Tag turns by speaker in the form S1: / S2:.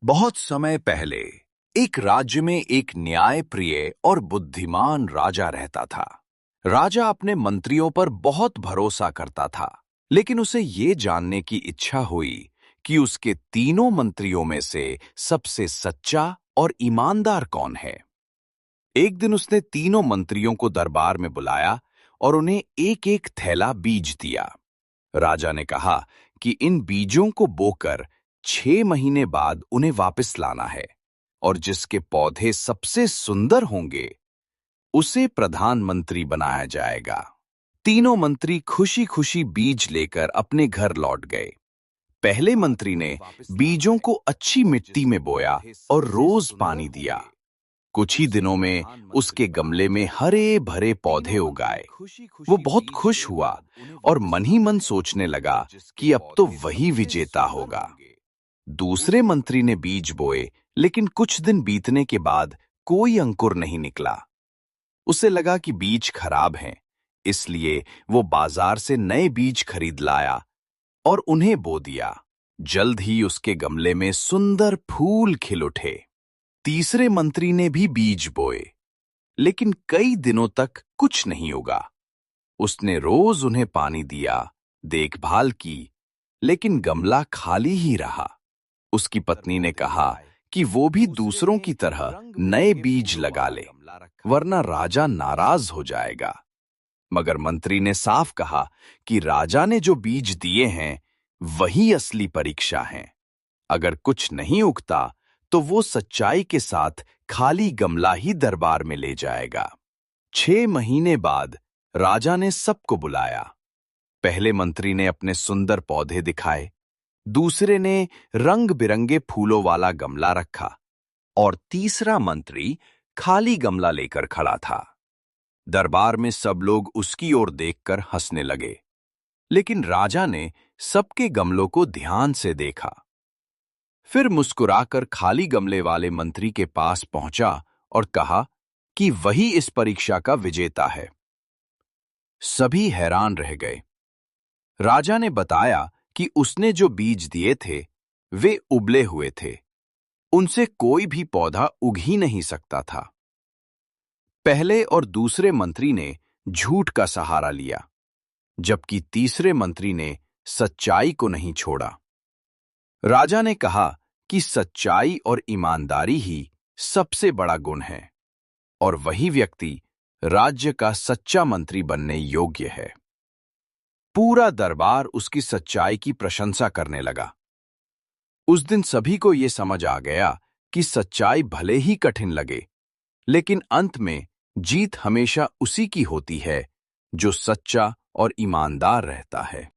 S1: बहुत समय पहले एक राज्य में एक न्यायप्रिय और बुद्धिमान राजा रहता था। राजा अपने मंत्रियों पर बहुत भरोसा करता था, लेकिन उसे ये जानने की इच्छा हुई कि उसके तीनों मंत्रियों में से सबसे सच्चा और ईमानदार कौन है। एक दिन उसने तीनों मंत्रियों को दरबार में बुलाया और उन्हें एक एक थैला बीज दिया। राजा ने कहा कि इन बीजों को बोकर 6 महीने बाद उन्हें वापस लाना है और जिसके पौधे सबसे सुंदर होंगे उसे प्रधानमंत्री बनाया जाएगा। तीनों मंत्री खुशी खुशी बीज लेकर अपने घर लौट गए। पहले मंत्री ने बीजों को अच्छी मिट्टी में बोया और रोज पानी दिया। कुछ ही दिनों में उसके गमले में हरे भरे पौधे उगाए। वो बहुत खुश हुआ और मन ही मन सोचने लगा कि अब तो वही विजेता होगा। दूसरे मंत्री ने बीज बोए, लेकिन कुछ दिन बीतने के बाद कोई अंकुर नहीं निकला। उसे लगा कि बीज खराब हैं, इसलिए वो बाजार से नए बीज खरीद लाया और उन्हें बो दिया। जल्द ही उसके गमले में सुंदर फूल खिल उठे। तीसरे मंत्री ने भी बीज बोए, लेकिन कई दिनों तक कुछ नहीं उगा। उसने रोज उन्हें पानी दिया, देखभाल की, लेकिन गमला खाली ही रहा। उसकी पत्नी ने कहा कि वो भी दूसरों की तरह नए बीज लगा ले, वरना राजा नाराज हो जाएगा। मगर मंत्री ने साफ कहा कि राजा ने जो बीज दिए हैं वही असली परीक्षा है। अगर कुछ नहीं उगता तो वो सच्चाई के साथ खाली गमला ही दरबार में ले जाएगा। 6 महीने बाद राजा ने सबको बुलाया। पहले मंत्री ने अपने सुंदर पौधे दिखाए, दूसरे ने रंग बिरंगे फूलों वाला गमला रखा और तीसरा मंत्री खाली गमला लेकर खड़ा था। दरबार में सब लोग उसकी ओर देखकर हंसने लगे, लेकिन राजा ने सबके गमलों को ध्यान से देखा। फिर मुस्कुराकर खाली गमले वाले मंत्री के पास पहुंचा और कहा कि वही इस परीक्षा का विजेता है। सभी हैरान रह गए। राजा ने बताया कि उसने जो बीज दिए थे वे उबले हुए थे, उनसे कोई भी पौधा उग ही नहीं सकता था। पहले और दूसरे मंत्री ने झूठ का सहारा लिया, जबकि तीसरे मंत्री ने सच्चाई को नहीं छोड़ा। राजा ने कहा कि सच्चाई और ईमानदारी ही सबसे बड़ा गुण है और वही व्यक्ति राज्य का सच्चा मंत्री बनने योग्य है। पूरा दरबार उसकी सच्चाई की प्रशंसा करने लगा। उस दिन सभी को यह समझ आ गया कि सच्चाई भले ही कठिन लगे, लेकिन अंत में जीत हमेशा उसी की होती है जो सच्चा और ईमानदार रहता है।